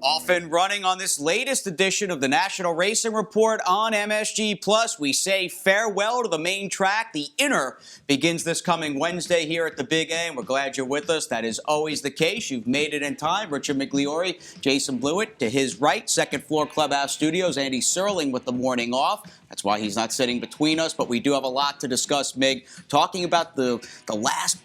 Off and running on this latest edition of the National Racing Report on MSG Plus. We say farewell to the main track. The Inter begins this coming Wednesday here at the Big A, and we're glad you're with us. That is always the case. You've made it in time. Richard Migliore, Jason Blewett to his right, second floor Clubhouse Studios. Andy Serling with the morning off. That's why he's not sitting between us, but we do have a lot to discuss, Mig. Talking about the last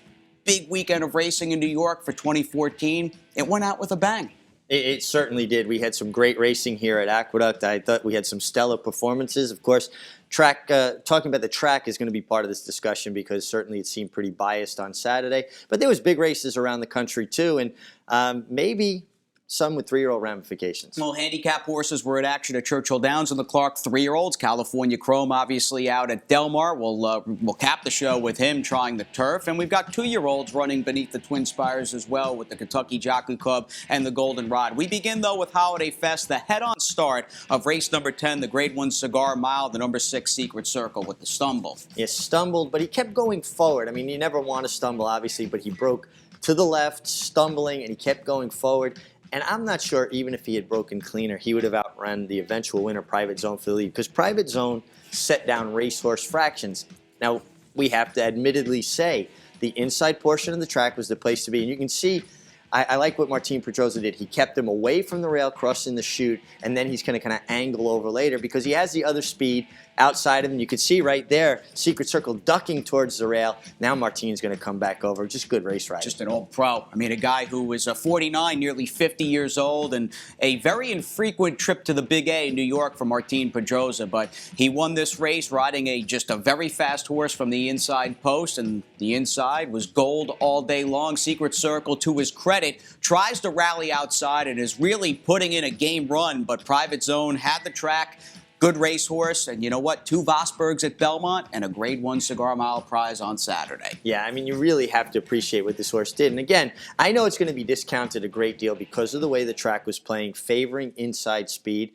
big weekend of racing in New York for 2014, it went out with a bang. It certainly did. We had some great racing here at Aqueduct. I thought we had some stellar performances. Of course, talking about the track is going to be part of this discussion because certainly it seemed pretty biased on Saturday. But there was big races around the country too, and maybe some with 3-year-old ramifications. Well, handicap horses were in action at Churchill Downs and the Clark 3-year-olds. California Chrome obviously out at Del Mar. We'll cap the show with him trying the turf. And we've got 2-year-olds running beneath the Twin Spires as well with the Kentucky Jockey Club and the Goldenrod. We begin, though, with Holiday Fest, the head-on start of race number 10, the Grade 1 Cigar Mile, the number 6 Secret Circle with the stumble. He stumbled, but he kept going forward. I mean, you never want to stumble, obviously, but he broke to the left, stumbling, and he kept going forward. And I'm not sure, even if he had broken cleaner, he would have outrun the eventual winner, Private Zone, for the lead. Because Private Zone set down racehorse fractions. Now, we have to admittedly say the inside portion of the track was the place to be. And you can see, I like what Martin Pedrosa did. He kept him away from the rail, crossing the chute, and then he's going to kind of angle over later because he has the other speed outside of him. You can see right there, Secret Circle ducking towards the rail. Now Martin's going to come back over. Just good race riding. Just an old pro. I mean, a guy who was 49, nearly 50 years old, and a very infrequent trip to the Big A in New York for Martin Pedrosa. But he won this race riding just a very fast horse from the inside post, and the inside was gold all day long. Secret Circle, to his credit, tries to rally outside and is really putting in a game run, but Private Zone had the track. Good racehorse, and you know what? 2 Vosbergs at Belmont and a Grade 1 Cigar Mile prize on Saturday. Yeah, I mean, you really have to appreciate what this horse did. And again, I know it's going to be discounted a great deal because of the way the track was playing, favoring inside speed,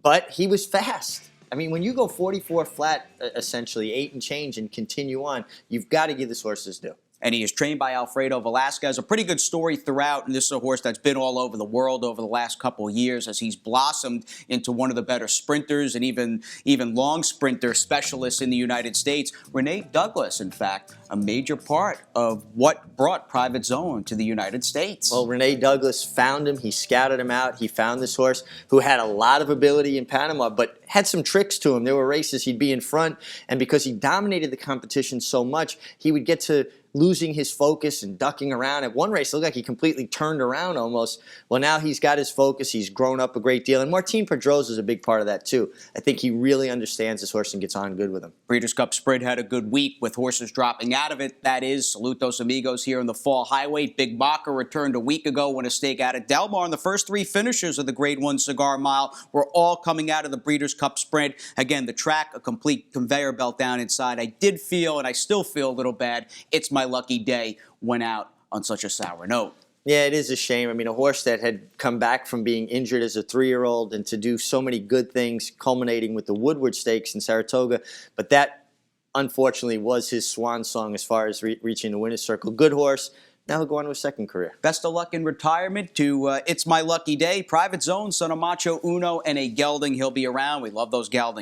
but he was fast. I mean, when you go 44 flat, essentially, 8 and change, and continue on, you've got to give this horse his due. And he is trained by Alfredo Velasquez. A pretty good story throughout, and this is a horse that's been all over the world over the last couple of years as he's blossomed into one of the better sprinters and even long sprinter specialists in the United States. Renee Douglas, in fact, a major part of what brought Private Zone to the United States. Well, Renee Douglas found him. He scouted him out. He found this horse who had a lot of ability in Panama, but had some tricks to him. There were races he'd be in front, and because he dominated the competition so much, he would get to losing his focus and ducking around. At one race, it looked like he completely turned around almost. Well, now he's got his focus. He's grown up a great deal. And Martin Pedrosa is a big part of that, too. I think he really understands this horse and gets on good with him. Breeders' Cup Sprint had a good week with horses dropping out of it. That is Saludos Amigos here in the Fall Highway. Big Baca returned a week ago, won a stake out at Del Mar. And the first 3 finishers of the Grade 1 Cigar Mile were all coming out of the Breeders' Cup Sprint. Again, the track, a complete conveyor belt down inside. I did feel, and I still feel a little bad, It's My Lucky Day went out on such a sour note. Yeah, it is a shame. I mean, a horse that had come back from being injured as a 3-year-old and to do so many good things, culminating with the Woodward Stakes in Saratoga. But that, unfortunately, was his swan song as far as reaching the winner's circle. Good horse. Now he'll go on to a second career. Best of luck in retirement to It's My Lucky Day. Private Zone, son of Macho Uno, and a gelding. He'll be around. We love those geldings.